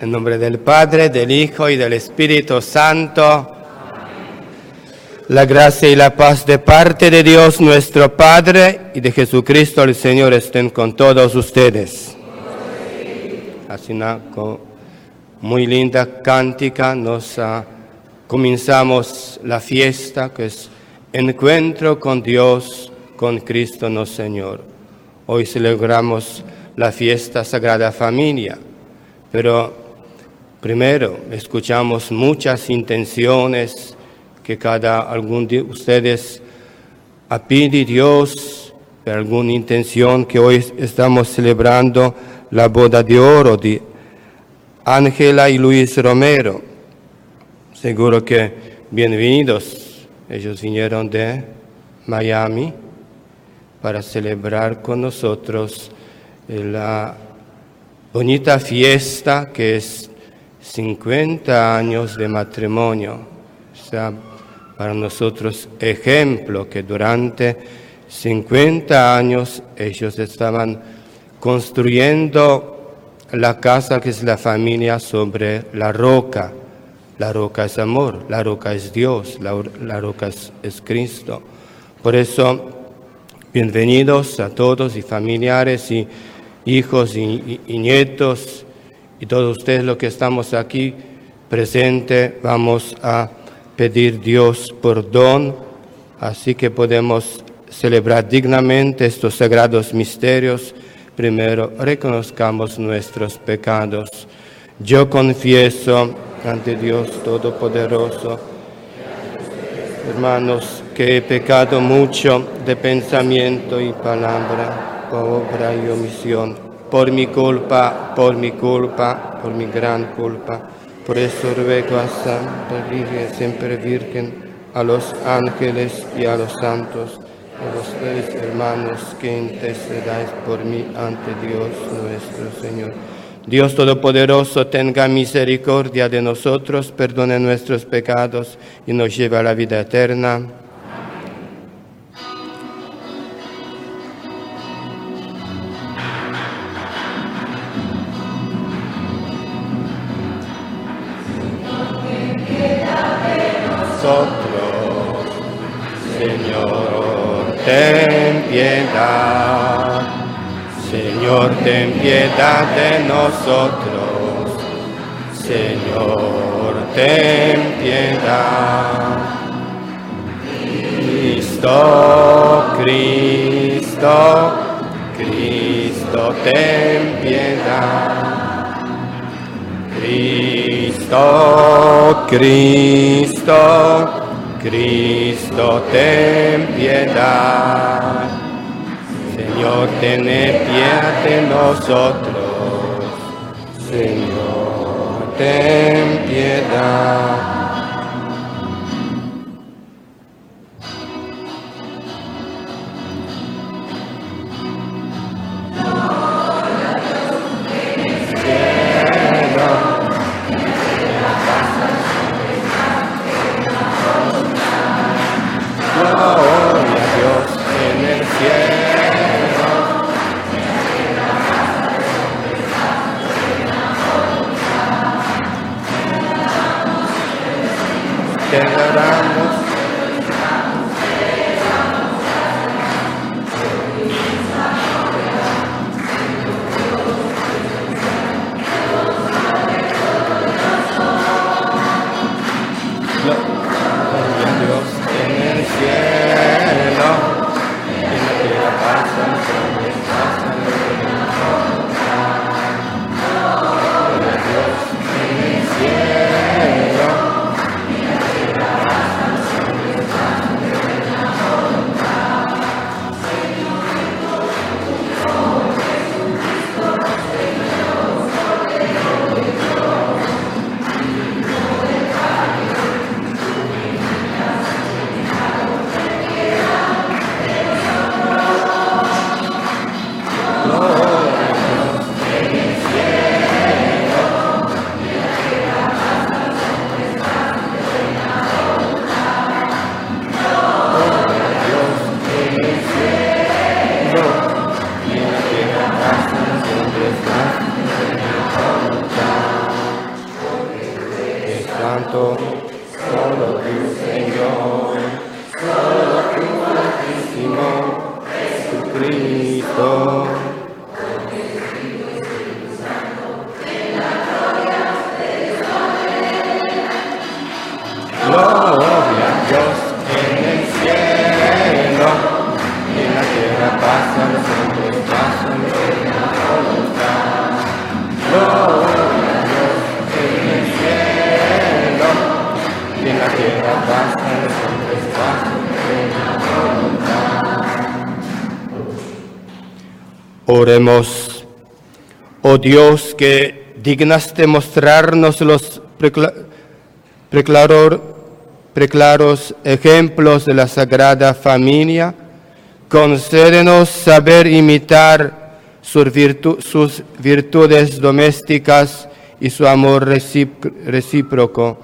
En nombre del Padre, del Hijo y del Espíritu Santo. Amén. La gracia y la paz de parte de Dios nuestro Padre y de Jesucristo el Señor estén con todos ustedes. Así con muy linda cántica comenzamos la fiesta que es encuentro con Dios, con Cristo nuestro Señor. Hoy celebramos la fiesta Sagrada Familia, pero primero escuchamos muchas intenciones que alguno de ustedes ha pedido a Dios por alguna intención, que hoy estamos celebrando la boda de oro de Ángela y Luis Romero. Seguro que bienvenidos. Ellos vinieron de Miami para celebrar con nosotros la bonita fiesta que es 50 años de matrimonio. O sea, para nosotros ejemplo que durante 50 años ellos estaban construyendo la casa que es la familia sobre la roca. La roca es amor, la roca es Dios, la roca es Cristo. Por eso, bienvenidos a todos y familiares y hijos y nietos y todos ustedes los que estamos aquí presentes. Vamos a pedir Dios perdón, así que podemos celebrar dignamente estos sagrados misterios. Primero, reconozcamos nuestros pecados. Yo confieso ante Dios Todopoderoso, hermanos, que he pecado mucho de pensamiento y palabra, obra y omisión, por mi culpa, por mi gran culpa. Por eso ruego a Santa Virgen, siempre Virgen, a los ángeles y a los santos, a los hermanos, que intercedáis por mí ante Dios nuestro Señor. Dios Todopoderoso, tenga misericordia de nosotros, perdone nuestros pecados y nos lleve a la vida eterna. Señor, ten piedad. Señor, ten piedad de nosotros. Señor, ten piedad. Cristo, Cristo, Cristo, ten piedad. Cristo, Cristo, Cristo, ten piedad. Señor, ten piedad de nosotros. Señor, ten piedad. Santo, solo tú, Señor, solo tú, Altísimo, Jesucristo. Gloria a Dios en el cielo, y en la tierra paz a los hombres, paz a los hombres, voluntad. Gloria a Dios en el cielo, y en la tierra paz a los hombres, paz a los hombres, voluntad. Oremos. Oh Dios, que dignaste mostrarnos los preclaros ejemplos de la Sagrada Familia, concédenos saber imitar sus virtudes domésticas y su amor recíproco,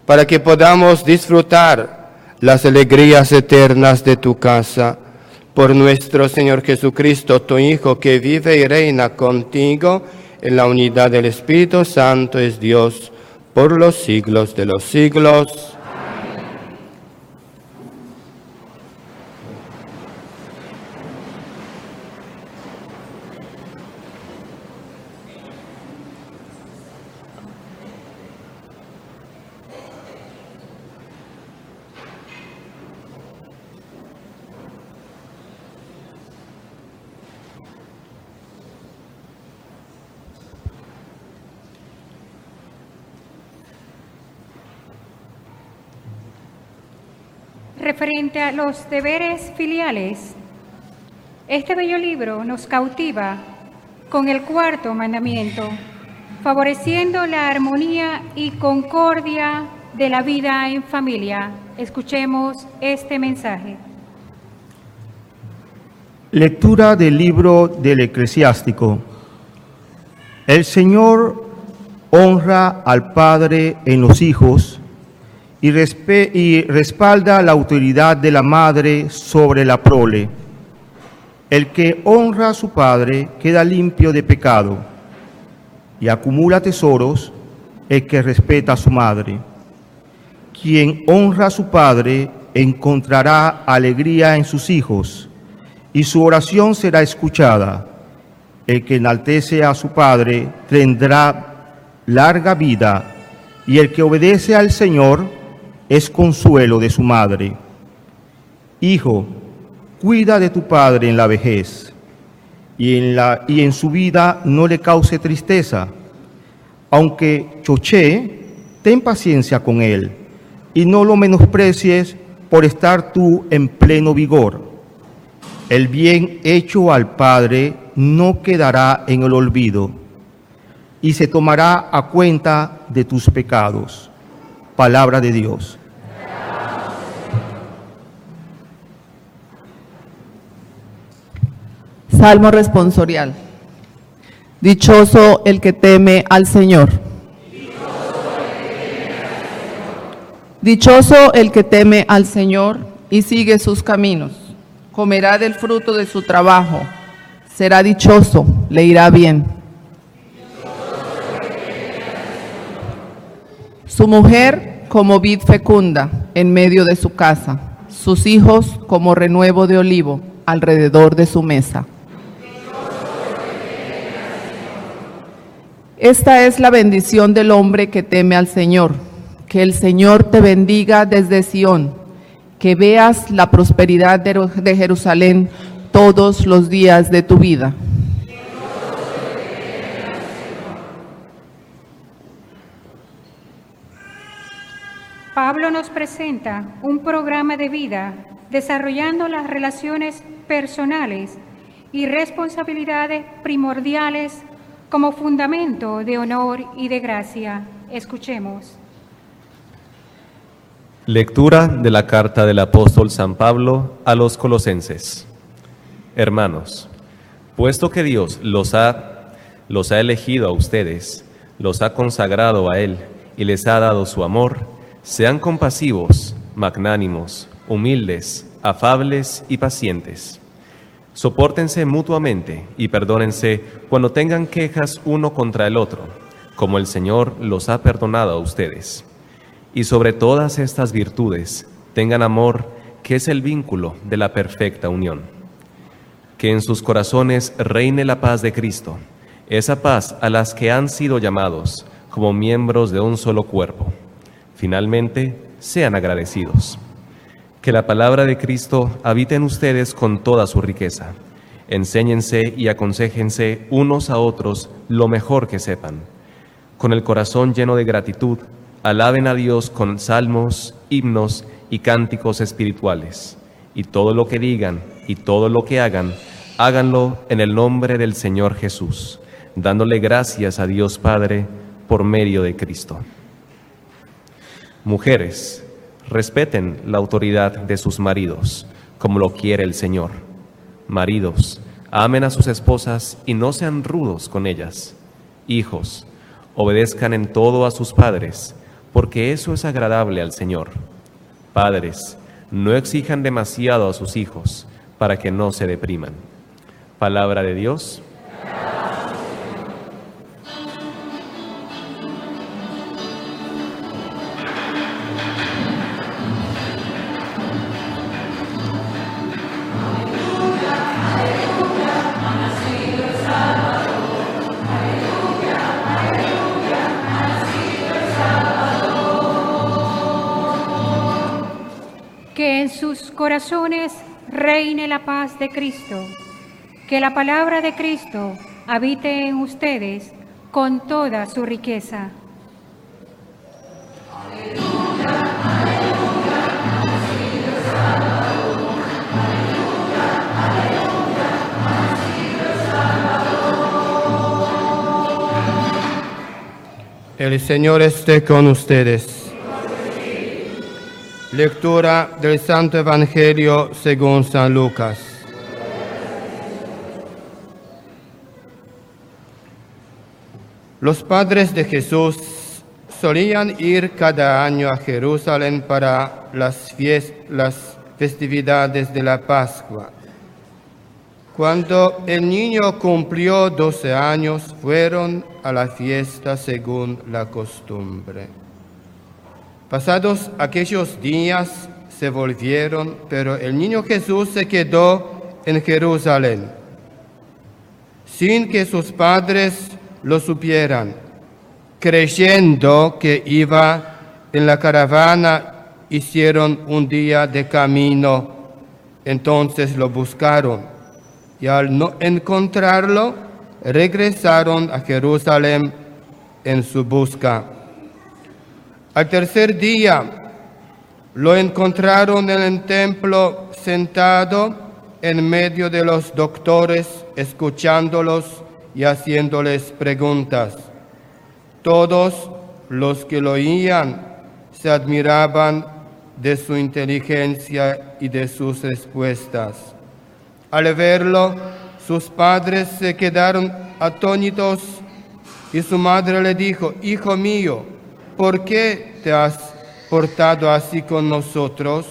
para que podamos disfrutar las alegrías eternas de tu casa. Por nuestro Señor Jesucristo, tu Hijo, que vive y reina contigo en la unidad del Espíritu Santo, es Dios por los siglos de los siglos. Referente a los deberes filiales, este bello libro nos cautiva con el cuarto mandamiento, favoreciendo la armonía y concordia de la vida en familia. Escuchemos este mensaje. Lectura del libro del Eclesiástico. El Señor honra al Padre en los hijos y respalda la autoridad de la madre sobre la prole. El que honra a su padre queda limpio de pecado y acumula tesoros el que respeta a su madre. Quien honra a su padre encontrará alegría en sus hijos y su oración será escuchada. El que enaltece a su padre tendrá larga vida y el que obedece al Señor es consuelo de su madre. Hijo, cuida de tu padre en la vejez, y en su vida no le cause tristeza. Aunque chochee, ten paciencia con él, y no lo menosprecies por estar tú en pleno vigor. El bien hecho al Padre no quedará en el olvido, y se tomará a cuenta de tus pecados. Palabra de Dios. Salmo responsorial. Dichoso el que teme al Señor. Dichoso el que teme al Señor y sigue sus caminos. Comerá del fruto de su trabajo. Será dichoso, le irá bien. Su mujer como vid fecunda en medio de su casa, sus hijos como renuevo de olivo alrededor de su mesa. Esta es la bendición del hombre que teme al Señor. Que el Señor te bendiga desde Sión, que veas la prosperidad de Jerusalén todos los días de tu vida. Pablo nos presenta un programa de vida desarrollando las relaciones personales y responsabilidades primordiales como fundamento de honor y de gracia. Escuchemos. Lectura de la carta del apóstol San Pablo a los Colosenses. Hermanos, puesto que Dios los ha elegido a ustedes, los ha consagrado a Él y les ha dado su amor, sean compasivos, magnánimos, humildes, afables y pacientes. Sopórtense mutuamente y perdónense cuando tengan quejas uno contra el otro, como el Señor los ha perdonado a ustedes. y sobre todas estas virtudes tengan amor, que es el vínculo de la perfecta unión. Que en sus corazones reine la paz de Cristo, esa paz a las que han sido llamados como miembros de un solo cuerpo. Finalmente, sean agradecidos. Que la palabra de Cristo habite en ustedes con toda su riqueza. Enséñense y aconséjense unos a otros lo mejor que sepan. Con el corazón lleno de gratitud, alaben a Dios con salmos, himnos y cánticos espirituales. Y todo lo que digan y todo lo que hagan, háganlo en el nombre del Señor Jesús, dándole gracias a Dios Padre por medio de Cristo. Mujeres, respeten la autoridad de sus maridos, como lo quiere el Señor. Maridos, amen a sus esposas y no sean rudos con ellas. Hijos, obedezcan en todo a sus padres, porque eso es agradable al Señor. Padres, no exijan demasiado a sus hijos, para que no se depriman. Palabra de Dios. Que en sus corazones reine la paz de Cristo. Que la palabra de Cristo habite en ustedes con toda su riqueza. El Señor esté con ustedes. Lectura del Santo Evangelio según San Lucas. Los padres de Jesús solían ir cada año a Jerusalén para las festividades de la Pascua. Cuando el niño cumplió 12 años, fueron a la fiesta según la costumbre. Pasados aquellos días se volvieron, pero el niño Jesús se quedó en Jerusalén, sin que sus padres lo supieran. Creyendo que iba en la caravana, hicieron un día de camino. Entonces lo buscaron y al no encontrarlo, regresaron a Jerusalén en su busca. Al tercer día lo encontraron en el templo sentado en medio de los doctores, escuchándolos y haciéndoles preguntas. Todos los que lo oían se admiraban de su inteligencia y de sus respuestas. Al verlo, sus padres se quedaron atónitos y su madre le dijo: «Hijo mío, ¿por qué te has portado así con nosotros?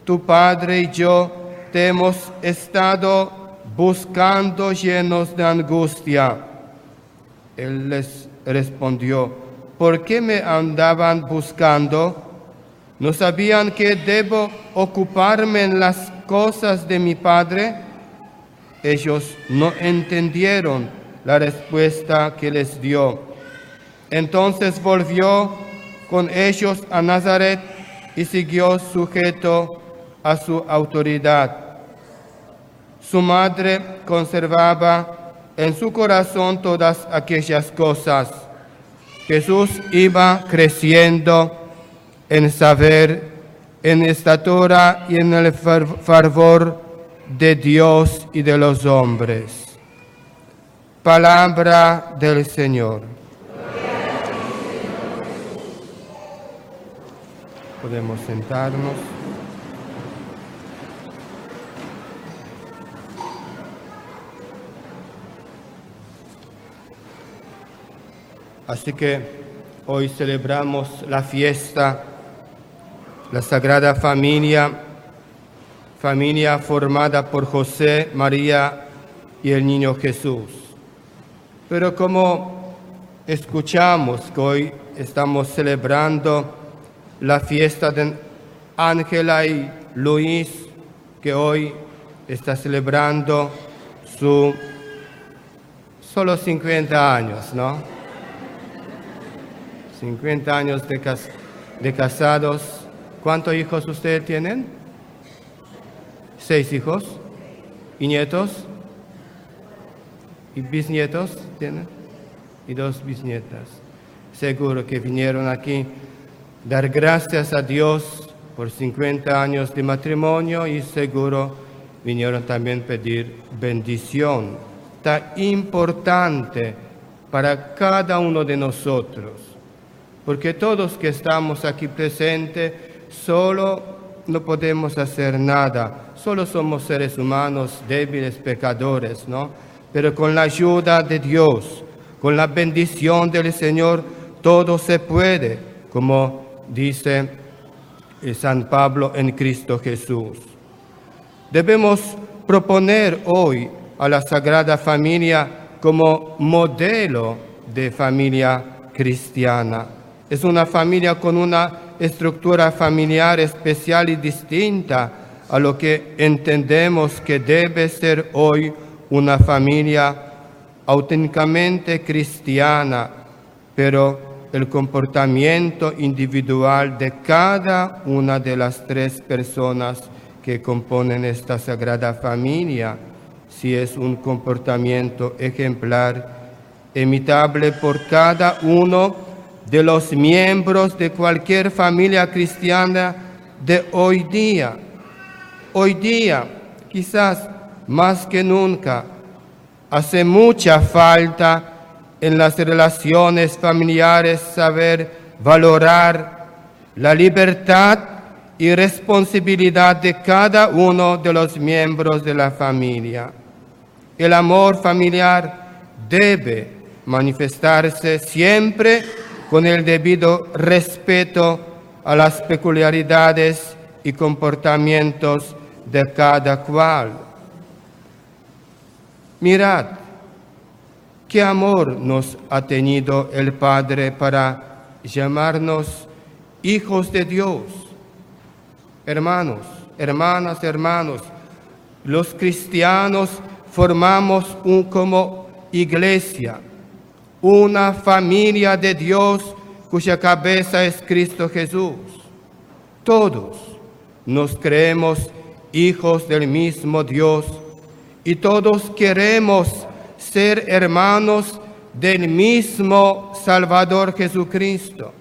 Tu padre y yo te hemos estado buscando llenos de angustia». Él les respondió: «¿Por qué me andaban buscando? ¿No sabían que debo ocuparme en las cosas de mi padre?». Ellos no entendieron la respuesta que les dio. Entonces volvió con ellos a Nazaret y siguió sujeto a su autoridad. Su madre conservaba en su corazón todas aquellas cosas. Jesús iba creciendo en saber, en estatura y en el fervor de Dios y de los hombres. Palabra del Señor. Podemos sentarnos. Así que hoy celebramos la fiesta, la Sagrada Familia, familia formada por José, María y el niño Jesús. Pero como escuchamos que hoy estamos celebrando la fiesta de Ángela y Luis, que hoy está celebrando su solo 50 años, ¿no? 50 años de casados. ¿Cuántos hijos ustedes tienen? 6 hijos. ¿Y nietos? ¿Y bisnietos tienen? Y 2 bisnietas. Seguro que vinieron aquí dar gracias a Dios por 50 años de matrimonio y seguro vinieron también a pedir bendición. Tan importante para cada uno de nosotros, porque todos que estamos aquí presentes solo no podemos hacer nada, solo somos seres humanos débiles, pecadores, ¿no? Pero con la ayuda de Dios, con la bendición del Señor, todo se puede, como dice San Pablo en Cristo Jesús. Debemos proponer hoy a la Sagrada Familia como modelo de familia cristiana. Es una familia con una estructura familiar especial y distinta a lo que entendemos que debe ser hoy una familia auténticamente cristiana, pero el comportamiento individual de cada una de las 3 personas que componen esta Sagrada Familia, si es un comportamiento ejemplar, imitable por cada uno de los miembros de cualquier familia cristiana de hoy día. Hoy día, quizás más que nunca, hace mucha falta en las relaciones familiares saber valorar la libertad y responsabilidad de cada uno de los miembros de la familia. El amor familiar debe manifestarse siempre con el debido respeto a las peculiaridades y comportamientos de cada cual. Mirad, qué amor nos ha tenido el Padre para llamarnos hijos de Dios. Hermanos, hermanas, hermanos, los cristianos formamos como iglesia, una familia de Dios cuya cabeza es Cristo Jesús. Todos nos creemos hijos del mismo Dios y todos queremos ser hermanos del mismo Salvador Jesucristo.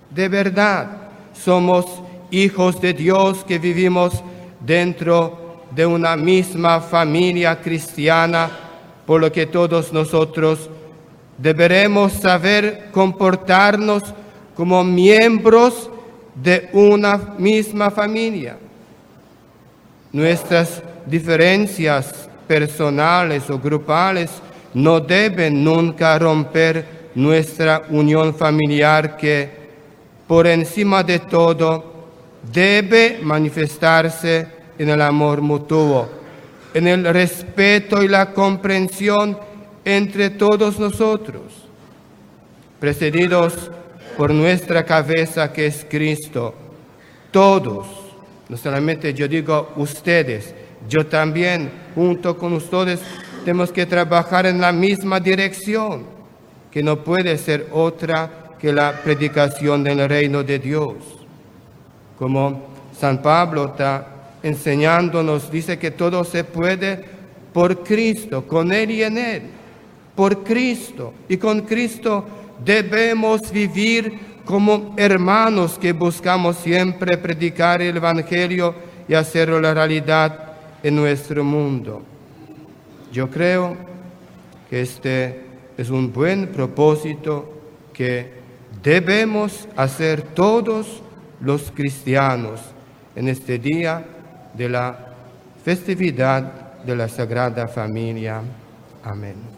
De verdad, somos hijos de Dios que vivimos dentro de una misma familia cristiana, por lo que todos nosotros deberemos saber comportarnos como miembros de una misma familia. Nuestras diferencias personales o grupales no deben nunca romper nuestra unión familiar que, por encima de todo, debe manifestarse en el amor mutuo, en el respeto y la comprensión entre todos nosotros, precedidos por nuestra cabeza que es Cristo. Todos, no solamente yo digo ustedes, yo también, junto con ustedes, tenemos que trabajar en la misma dirección, que no puede ser otra que la predicación del reino de Dios. Como San Pablo está enseñándonos, dice que todo se puede por Cristo, con Él y en Él, por Cristo. Y con Cristo debemos vivir como hermanos que buscamos siempre predicar el Evangelio y hacerlo la realidad en nuestro mundo. Yo creo que este es un buen propósito que debemos hacer todos los cristianos en este día de la festividad de la Sagrada Familia. Amén.